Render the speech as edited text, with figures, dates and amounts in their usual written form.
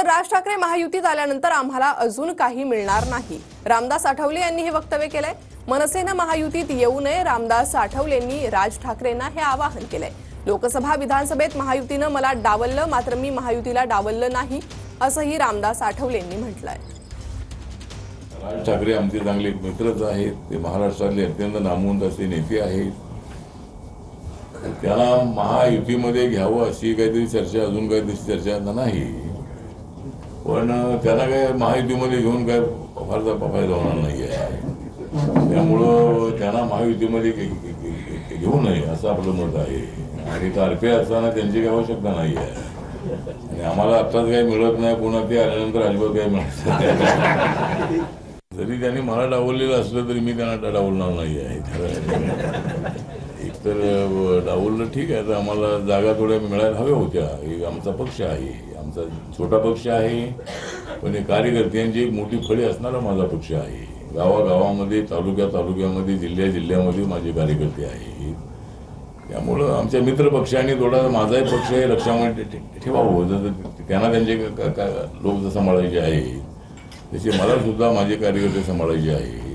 तर राज ठाकरे महायुतीत आल्यानंतर आम्हाला अजून काही मिळणार नाही, रामदास आठवले यांनी हे वक्तव्य केलंय। मनसेनं महायुतीत येऊ नये, रामदास आठवलेंनी राज ठाकरेंना हे आवाहन केलंय। लोकसभा विधानसभेत महायुतीनं मला डावललं, मात्र मी महायुतीला डावललं नाही, असंही रामदास आठवलेंनी म्हटलंय। राज ठाकरे आमचे चांगले मित्रच आहेत, ते महाराष्ट्रातले अत्यंत नामवंत असे नेते आहेत। त्यांना महायुतीमध्ये घ्यावं अशी काहीतरी चर्चा, अजून काही चर्चा नाही, पण त्यांना काय महायुतीमध्ये घेऊन काय फारसा फायदा होणार नाही आहे। त्यामुळं त्यांना महायुतीमध्ये घेऊ नये असं आपलं मत आहे। आणि तारखे असताना त्यांची काही आवश्यकता नाही आहे आणि आम्हाला आत्ताच काही मिळत नाही, पुन्हा ते आल्यानंतर अजिबात काही मिळत नाही। जरी त्यांनी मला डावललेलं असलं तरी मी त्यांना डावलणार नाही आहे। एकतर डावललं ठीक आहे, तर आम्हाला जागा थोड्या मिळायला हव्या होत्या। हे आमचा पक्ष आहे, आमचा छोटा पक्ष आहे, पण कार्यकर्त्यांची एक मोठी फळी असणारा माझा पक्ष आहे। गावागावामध्ये, तालुक्यामध्ये, जिल्ह्यामध्ये माझे कार्यकर्ते आहेत। त्यामुळं आमच्या मित्र पक्षांनी थोडा माझाही पक्ष हे लक्षामध्ये ठेवावं। जर त्यांना त्यांचे लोक सांभाळायचे आहेत, तसे मला सुद्धा माझे कार्यकर्ते सांभाळायचे आहेत।